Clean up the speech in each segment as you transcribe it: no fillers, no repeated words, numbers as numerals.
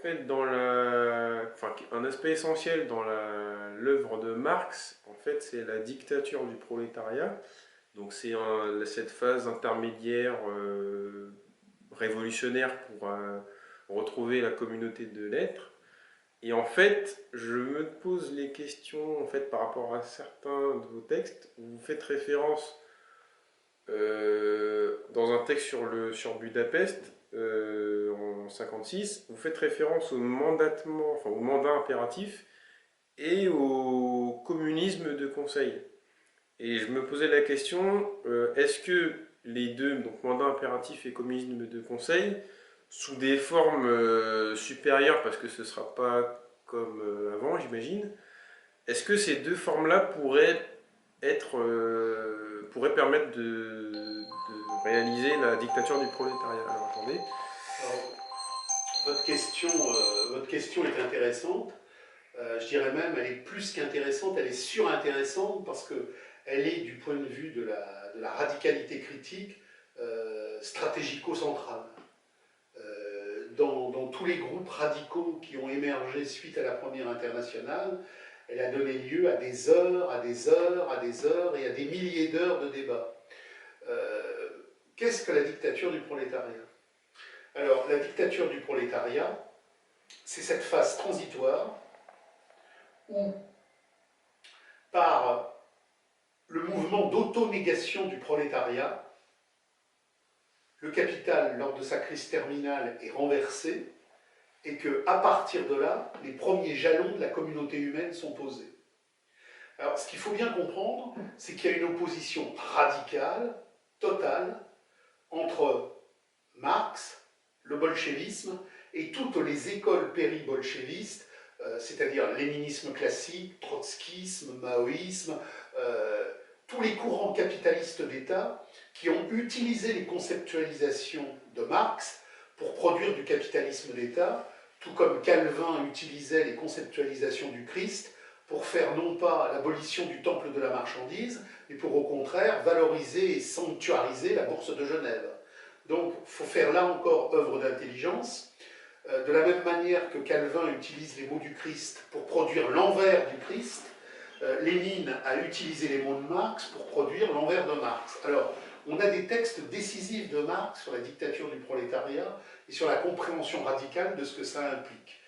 En fait, un aspect essentiel dans l'œuvre de Marx, en fait, c'est la dictature du prolétariat. Donc c'est cette phase intermédiaire révolutionnaire pour retrouver la communauté de l'être. Et en fait, je me pose les questions en fait par rapport à certains de vos textes où vous faites référence dans un texte sur Budapest en 56, vous faites référence au mandatement, enfin au mandat impératif et au communisme de conseil. Et je me posais la question, est-ce que les deux, donc mandat impératif et communisme de conseil, sous des formes supérieures, parce que ce ne sera pas comme avant, j'imagine, est-ce que ces deux formes-là pourraient permettre de réaliser la dictature du prolétariat? Alors attendez. Alors, votre question est intéressante. Je dirais même, elle est plus qu'intéressante, elle est surintéressante parce qu'elle est, du point de vue de la radicalité critique, stratégico-centrale. Dans tous les groupes radicaux qui ont émergé suite à la Première Internationale, elle a donné lieu à des heures, à des heures, à des heures et à des milliers d'heures de débat. Qu'est-ce que la dictature du prolétariat? Alors, la dictature du prolétariat, c'est cette phase transitoire où, par le mouvement d'auto-négation du prolétariat, le capital, lors de sa crise terminale, est renversé et qu'à partir de là, les premiers jalons de la communauté humaine sont posés. Alors, ce qu'il faut bien comprendre, c'est qu'il y a une opposition radicale, totale, entre Marx, le bolchevisme et toutes les écoles péri-bolchevistes, c'est-à-dire léninisme classique, trotskisme, maoïsme, tous les courants capitalistes d'État qui ont utilisé les conceptualisations de Marx pour produire du capitalisme d'État, tout comme Calvin utilisait les conceptualisations du Christ pour faire non pas l'abolition du temple de la marchandise, mais pour au contraire valoriser et sanctuariser la bourse de Genève. Donc il faut faire là encore œuvre d'intelligence. De la même manière que Calvin utilise les mots du Christ pour produire l'envers du Christ, Lénine a utilisé les mots de Marx pour produire l'envers de Marx. Alors, on a des textes décisifs de Marx sur la dictature du prolétariat et sur la compréhension radicale de ce que ça implique.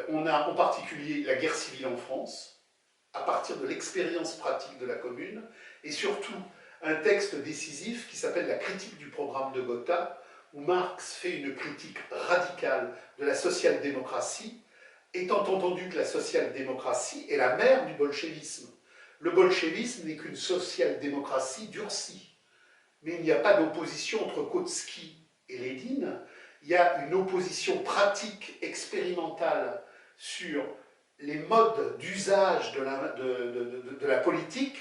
On a en particulier la guerre civile en France, à partir de l'expérience pratique de la Commune, et surtout un texte décisif qui s'appelle la critique du programme de Gotha, où Marx fait une critique radicale de la social-démocratie, étant entendu que la social-démocratie est la mère du bolchevisme. Le bolchevisme n'est qu'une social-démocratie durcie. Mais il n'y a pas d'opposition entre Kautsky et Lénine. Il y a une opposition pratique, expérimentale, sur les modes d'usage de la politique,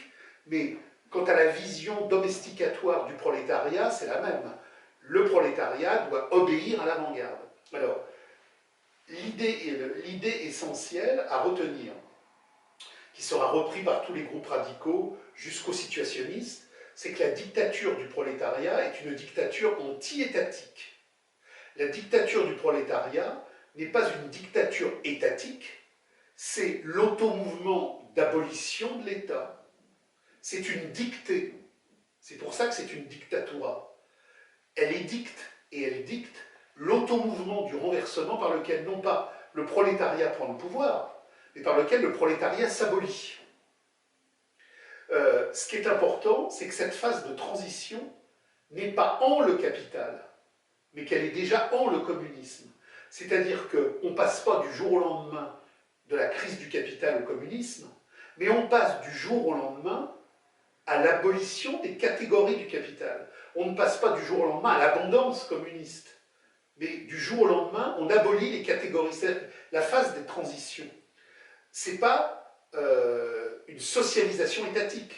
mais quant à la vision domesticatoire du prolétariat, c'est la même. Le prolétariat doit obéir à l'avant-garde. Alors, l'idée essentielle à retenir, qui sera reprise par tous les groupes radicaux jusqu'aux situationnistes, c'est que la dictature du prolétariat est une dictature anti-étatique. La dictature du prolétariat n'est pas une dictature étatique, c'est l'automouvement d'abolition de l'État. C'est une dictée. C'est pour ça que c'est une dictatura. Elle édicte et elle dicte l'automouvement du renversement par lequel non pas le prolétariat prend le pouvoir, mais par lequel le prolétariat s'abolit. Ce qui est important, c'est que cette phase de transition n'est pas en le capital, mais qu'elle est déjà en le communisme. C'est-à-dire qu'on ne passe pas du jour au lendemain de la crise du capital au communisme, mais on passe du jour au lendemain à l'abolition des catégories du capital. On ne passe pas du jour au lendemain à l'abondance communiste, mais du jour au lendemain, on abolit les catégories. C'est la phase des transitions. Ce n'est pas une socialisation étatique,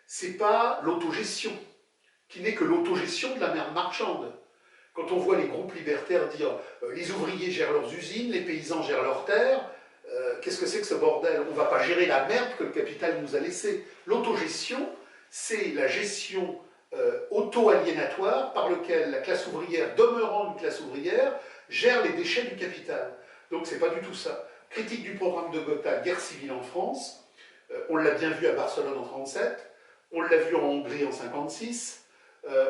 ce n'est pas l'autogestion, qui n'est que l'autogestion de la mer marchande. Quand on voit les groupes libertaires dire les ouvriers gèrent leurs usines, les paysans gèrent leurs terres, qu'est-ce que c'est que ce bordel? On ne va pas gérer la merde que le capital nous a laissée. L'autogestion, c'est la gestion auto-aliénatoire par laquelle la classe ouvrière, demeurant une classe ouvrière, gère les déchets du capital. Donc Donc c'est pas du tout ça. Critique du programme de Gotha, guerre civile en France, on l'a bien vu à Barcelone en 1937, on l'a vu en Hongrie en 1956,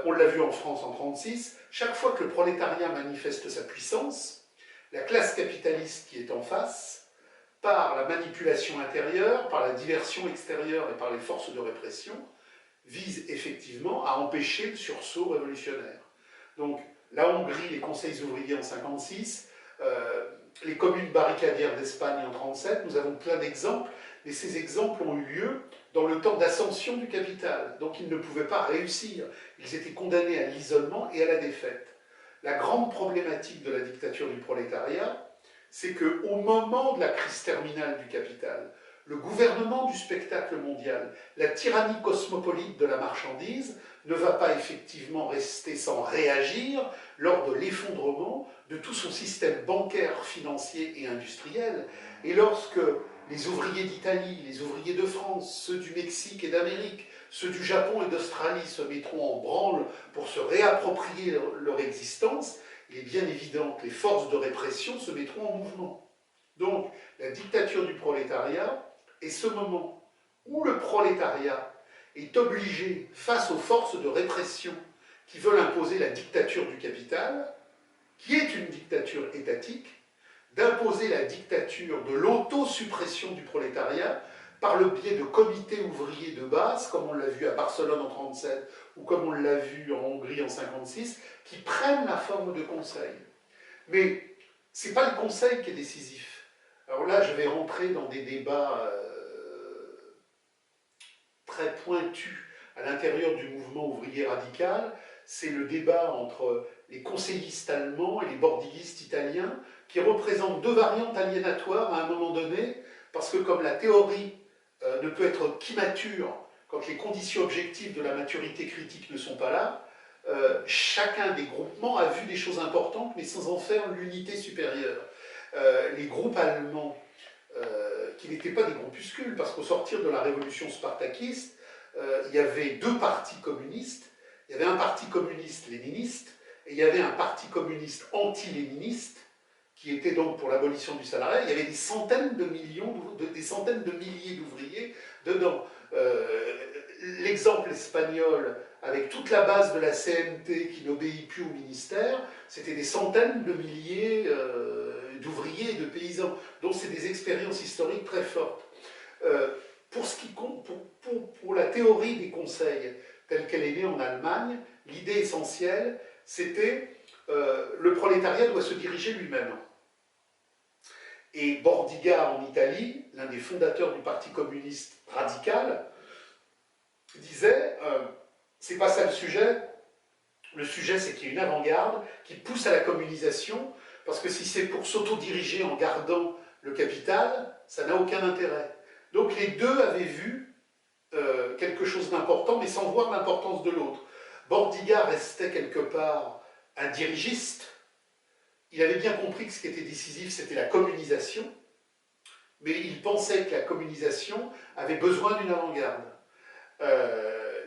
on l'a vu en France en 1936. Chaque fois que le prolétariat manifeste sa puissance, la classe capitaliste qui est en face, par la manipulation intérieure, par la diversion extérieure et par les forces de répression, vise effectivement à empêcher le sursaut révolutionnaire. Donc la Hongrie, les conseils ouvriers en 1956, les communes barricadières d'Espagne en 1937, nous avons plein d'exemples, mais ces exemples ont eu lieu dans le temps d'ascension du capital. Donc ils ne pouvaient pas réussir, ils étaient condamnés à l'isolement et à la défaite. La grande problématique de la dictature du prolétariat, c'est qu'au moment de la crise terminale du capital, le gouvernement du spectacle mondial, la tyrannie cosmopolite de la marchandise, ne va pas effectivement rester sans réagir lors de l'effondrement de tout son système bancaire, financier et industriel. Et lorsque les ouvriers d'Italie, les ouvriers de France, ceux du Mexique et d'Amérique, ceux du Japon et d'Australie se mettront en branle pour se réapproprier leur existence, il est bien évident que les forces de répression se mettront en mouvement. Donc, la dictature du prolétariat est ce moment où le prolétariat est obligé, face aux forces de répression qui veulent imposer la dictature du capital, qui est une dictature étatique, d'imposer la dictature de l'autosuppression du prolétariat par le biais de comités ouvriers de base, comme on l'a vu à Barcelone en 1937 ou comme on l'a vu en Hongrie en 1956, qui prennent la forme de conseils. Mais ce n'est pas le conseil qui est décisif. Alors là, je vais rentrer dans des débats très pointus à l'intérieur du mouvement ouvrier radical. C'est le débat entre les conseillistes allemands et les bordiguistes italiens, qui représentent deux variantes aliénatoires à un moment donné, parce que comme la théorie ne peut être qu'immature quand les conditions objectives de la maturité critique ne sont pas là, chacun des groupements a vu des choses importantes, mais sans en faire l'unité supérieure. Les groupes allemands, qui n'étaient pas des groupuscules, parce qu'au sortir de la révolution spartakiste, il y avait deux partis communistes. Il y avait un parti communiste léniniste, et il y avait un parti communiste anti-léniniste, qui était donc pour l'abolition du salariat. Il y avait des centaines de milliers d'ouvriers dedans. L'exemple espagnol, avec toute la base de la CNT qui n'obéit plus au ministère, c'était des centaines de milliers d'ouvriers et de paysans. Donc c'est des expériences historiques très fortes. Pour ce qui compte, pour la théorie des conseils telle qu'elle est née en Allemagne, l'idée essentielle, c'était le prolétariat doit se diriger lui-même. Et Bordiga en Italie, l'un des fondateurs du Parti communiste radical, disait c'est pas ça le sujet c'est qu'il y a une avant-garde qui pousse à la communisation, parce que si c'est pour s'autodiriger en gardant le capital, ça n'a aucun intérêt. Donc les deux avaient vu quelque chose d'important, mais sans voir l'importance de l'autre. Bordiga restait quelque part un dirigiste. Il avait bien compris que ce qui était décisif, c'était la communisation, mais il pensait que la communisation avait besoin d'une avant-garde.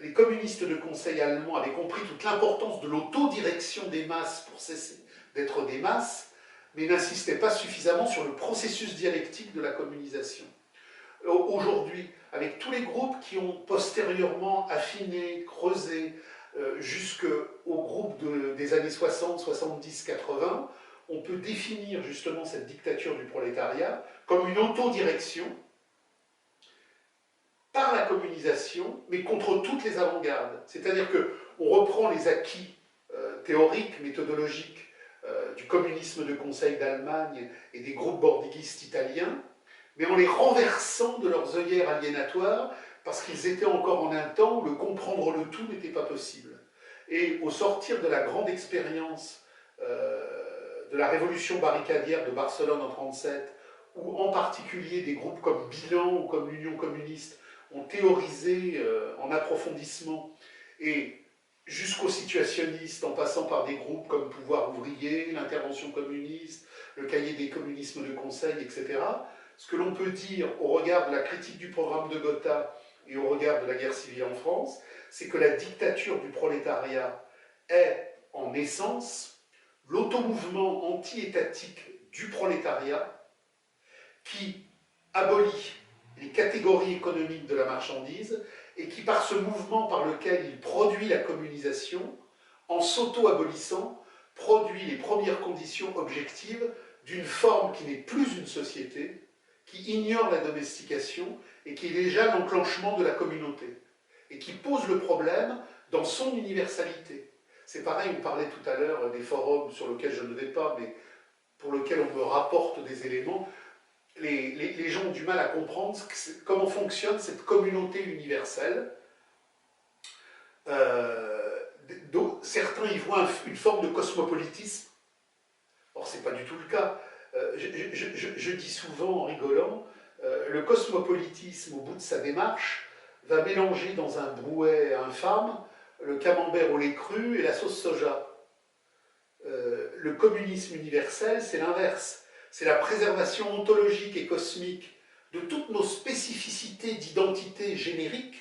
Les communistes de conseil allemands avaient compris toute l'importance de l'autodirection des masses pour cesser d'être des masses, mais n'insistaient pas suffisamment sur le processus dialectique de la communisation. Aujourd'hui, avec tous les groupes qui ont postérieurement affiné, creusé, jusqu'au groupe des années 60, 70, 80, on peut définir justement cette dictature du prolétariat comme une autodirection par la communisation, mais contre toutes les avant-gardes. C'est-à-dire qu'on reprend les acquis théoriques, méthodologiques du communisme de conseil d'Allemagne et des groupes bordiguistes italiens, mais en les renversant de leurs œillères aliénatoires, parce qu'ils étaient encore en un temps où le comprendre le tout n'était pas possible. Et au sortir de la grande expérience de la révolution barricadière de Barcelone en 1937, où en particulier des groupes comme Bilan ou comme l'Union communiste ont théorisé en approfondissement, et jusqu'aux situationnistes, en passant par des groupes comme Pouvoir ouvrier, l'intervention communiste, le cahier des communismes de conseil, etc., ce que l'on peut dire au regard de la critique du programme de Gotha et au regard de la guerre civile en France, c'est que la dictature du prolétariat est, en essence, l'automouvement anti-étatique du prolétariat qui abolit les catégories économiques de la marchandise et qui, par ce mouvement par lequel il produit la communisation, en s'auto-abolissant, produit les premières conditions objectives d'une forme qui n'est plus une société, qui ignore la domestication et qui est déjà l'enclenchement de la communauté, et qui pose le problème dans son universalité. C'est pareil, on parlait tout à l'heure des forums sur lesquels je ne vais pas, mais pour lesquels on me rapporte des éléments. Les gens ont du mal à comprendre comment fonctionne cette communauté universelle. Certains y voient une forme de cosmopolitisme. Or, ce n'est pas du tout le cas. Je dis souvent en rigolant, le cosmopolitisme, au bout de sa démarche, va mélanger dans un brouet infâme le camembert au lait cru et la sauce soja. Le communisme universel, c'est l'inverse. C'est la préservation ontologique et cosmique de toutes nos spécificités d'identité générique.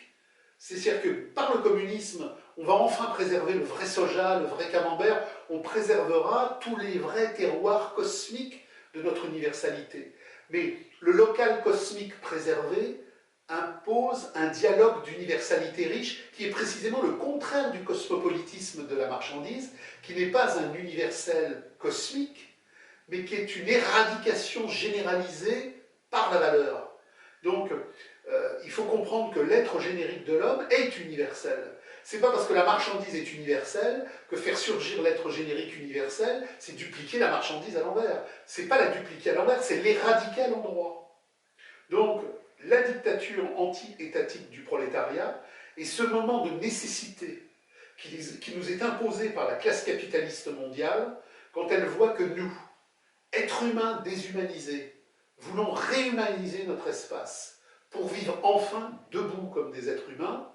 C'est-à-dire que par le communisme, on va enfin préserver le vrai soja, le vrai camembert, on préservera tous les vrais terroirs cosmiques de notre universalité. Mais le local cosmique préservé impose un dialogue d'universalité riche qui est précisément le contraire du cosmopolitisme de la marchandise, qui n'est pas un universel cosmique, mais qui est une éradication généralisée par la valeur. Donc, il faut comprendre que l'être générique de l'homme est universel. C'est pas parce que la marchandise est universelle que faire surgir l'être générique universel, c'est dupliquer la marchandise à l'envers. C'est pas la dupliquer à l'envers, c'est l'éradiquer à l'endroit. Donc, la dictature anti-étatique du prolétariat est ce moment de nécessité qui nous est imposé par la classe capitaliste mondiale quand elle voit que nous, êtres humains déshumanisés, voulons réhumaniser notre espace pour vivre enfin debout comme des êtres humains,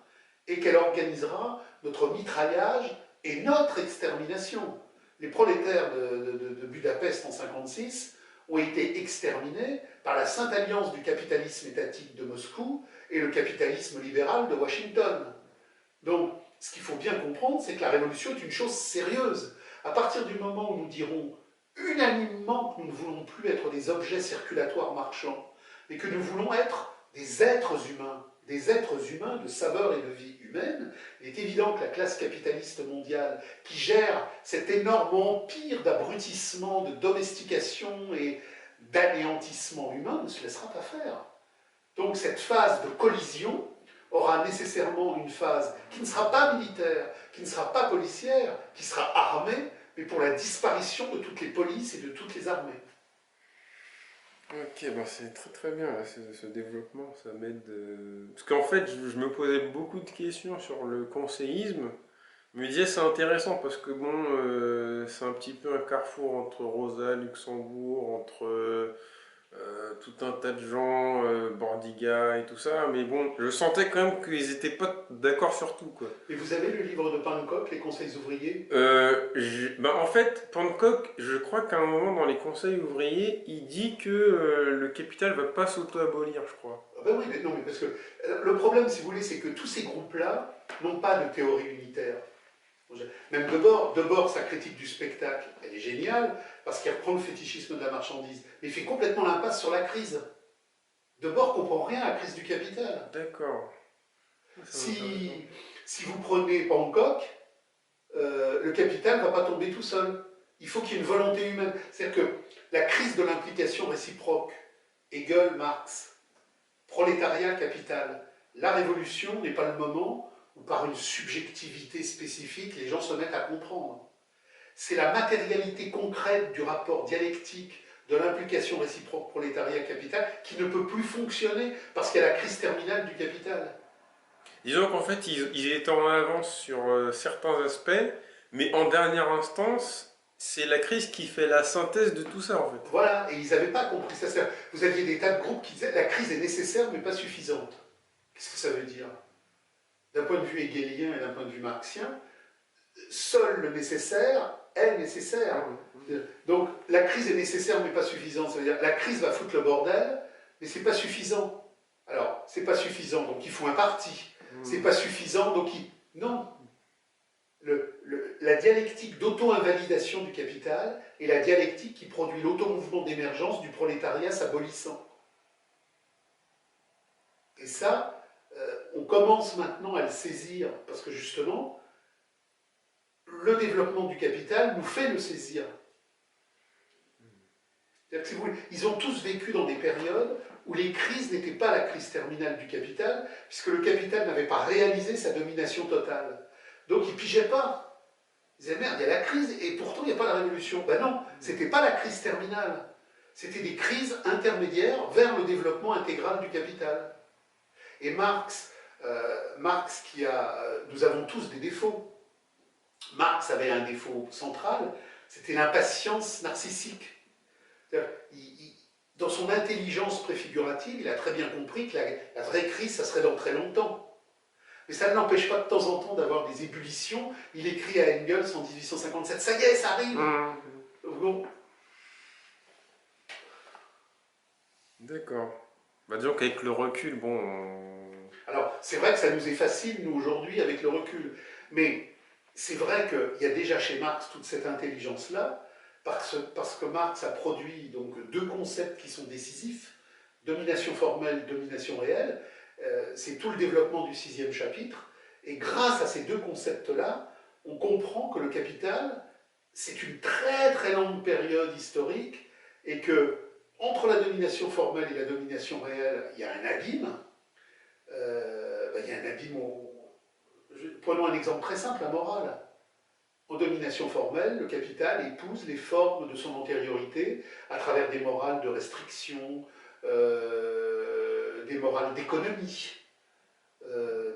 et qu'elle organisera notre mitraillage et notre extermination. Les prolétaires de Budapest en 1956 ont été exterminés par la sainte alliance du capitalisme étatique de Moscou et le capitalisme libéral de Washington. Donc, ce qu'il faut bien comprendre, c'est que la révolution est une chose sérieuse. À partir du moment où nous dirons unanimement que nous ne voulons plus être des objets circulatoires marchands, mais que nous voulons être des êtres humains de saveur et de vie humaine, il est évident que la classe capitaliste mondiale, qui gère cet énorme empire d'abrutissement, de domestication et d'anéantissement humain, ne se laissera pas faire. Donc cette phase de collision aura nécessairement une phase qui ne sera pas militaire, qui ne sera pas policière, qui sera armée, mais pour la disparition de toutes les polices et de toutes les armées. Ok, ben c'est très très bien là, ce développement, ça m'aide. Parce qu'en fait, je me posais beaucoup de questions sur le conseillisme. Je me disais c'est intéressant parce que bon, c'est un petit peu un carrefour entre Rosa, Luxembourg, entre tout un tas de gens, Bordiga et tout ça. Mais bon, je sentais quand même qu'ils étaient pas d'accord sur tout quoi. Et vous avez le livre de Pankow, Les conseils ouvriers? Ben en fait, Pankow, je crois qu'à un moment dans les conseils ouvriers, il dit que le capital va pas s'auto-abolir, je crois. Ah ben oui, mais non, mais parce que le problème, si vous voulez, c'est que tous ces groupes-là n'ont pas de théorie unitaire. Même Debord, sa critique du spectacle, elle est géniale, parce qu'il reprend le fétichisme de la marchandise, mais il fait complètement l'impasse sur la crise. Debord ne comprend rien à la crise du capital. D'accord. Si vous prenez Pankow, le capital ne va pas tomber tout seul. Il faut qu'il y ait une volonté humaine. C'est-à-dire que la crise de l'implication réciproque, Hegel, Marx, prolétariat, capital, la révolution n'est pas le moment où par une subjectivité spécifique, les gens se mettent à comprendre. C'est la matérialité concrète du rapport dialectique de l'implication réciproque prolétariat-capital qui ne peut plus fonctionner parce qu'il y a la crise terminale du capital. Disons qu'en fait, ils étaient en avance sur certains aspects, mais en dernière instance, c'est la crise qui fait la synthèse de tout ça, en fait. Voilà, et ils n'avaient pas compris ça. Vous aviez des tas de groupes qui disaient la crise est nécessaire mais pas suffisante. Qu'est-ce que ça veut dire? D'un point de vue hegelien et d'un point de vue marxien, seul le nécessaire est nécessaire. Donc la crise est nécessaire mais pas suffisante. Ça veut dire la crise va foutre le bordel, mais c'est pas suffisant. Alors, c'est pas suffisant, donc il faut un parti. C'est pas suffisant, donc il... Non. La dialectique d'auto-invalidation du capital et la dialectique qui produit l'automouvement d'émergence du prolétariat s'abolissant. Et ça, on commence maintenant à le saisir, parce que justement, le développement du capital nous fait le saisir. C'est-à-dire que, si vous voulez, ils ont tous vécu dans des périodes où les crises n'étaient pas la crise terminale du capital, puisque le capital n'avait pas réalisé sa domination totale. Donc il ne pigeait pas. Ils disaient merde, il y a la crise, et pourtant il n'y a pas la révolution. Ben non, ce n'était pas la crise terminale. C'était des crises intermédiaires vers le développement intégral du capital. Et Marx nous avons tous des défauts. Marx avait un défaut central, c'était l'impatience narcissique. Dans son intelligence préfigurative, il a très bien compris que la vraie crise, ça serait dans très longtemps. Mais ça ne l'empêche pas de temps en temps d'avoir des ébullitions. Il écrit à Engels en 1857, ça y est, ça arrive. Bon. D'accord. Bah, disons qu'avec le recul, bon... Alors, c'est vrai que ça nous est facile, nous, aujourd'hui, avec le recul. Mais c'est vrai qu'il y a déjà chez Marx toute cette intelligence-là, parce que Marx a produit donc deux concepts qui sont décisifs, domination formelle, domination réelle. C'est tout le développement du 6e chapitre. Et grâce à ces deux concepts-là, on comprend que le capital, c'est une très très longue période historique, et que entre la domination formelle et la domination réelle, il y a un abîme. Il y a un abîme Prenons un exemple très simple, la morale. En domination formelle, le capital épouse les formes de son antériorité à travers des morales de restriction, des morales d'économie,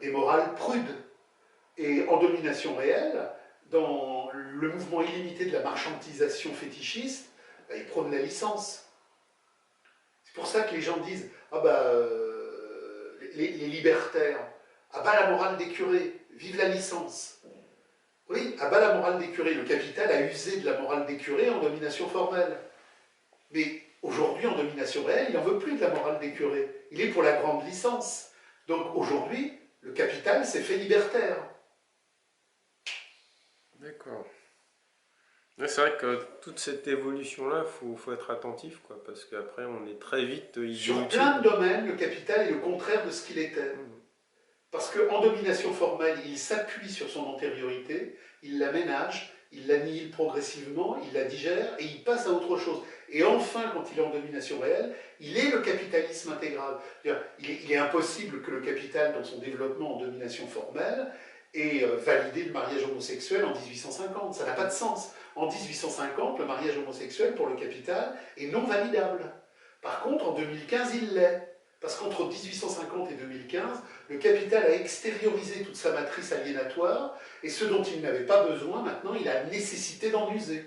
des morales prudes. Et en domination réelle, dans le mouvement illimité de la marchandisation fétichiste, il prône la licence. C'est pour ça que les gens disent « Ah bah, les libertaires, ah bah la morale des curés, vive la licence ». Oui, à bas la morale des curés. Le capital a usé de la morale des curés en domination formelle. Mais aujourd'hui, en domination réelle, il n'en veut plus de la morale des curés. Il est pour la grande licence. Donc aujourd'hui, le capital s'est fait libertaire. D'accord. C'est vrai que toute cette évolution-là, faut être attentif, quoi, parce qu'après, on est très vite Sur plein de domaines, le capital est le contraire de ce qu'il était. Parce qu'en domination formelle, il s'appuie sur son antériorité, il la ménage, il l'annihile progressivement, il la digère et il passe à autre chose. Et enfin, quand il est en domination réelle, il est le capitalisme intégral. Il est impossible que le capital, dans son développement en domination formelle, ait validé le mariage homosexuel en 1850. Ça n'a pas de sens. En 1850, le mariage homosexuel pour le capital est non validable. Par contre, en 2015, il l'est. Parce qu'entre 1850 et 2015, le capital a extériorisé toute sa matrice aliénatoire, et ce dont il n'avait pas besoin, maintenant, il a nécessité d'en user.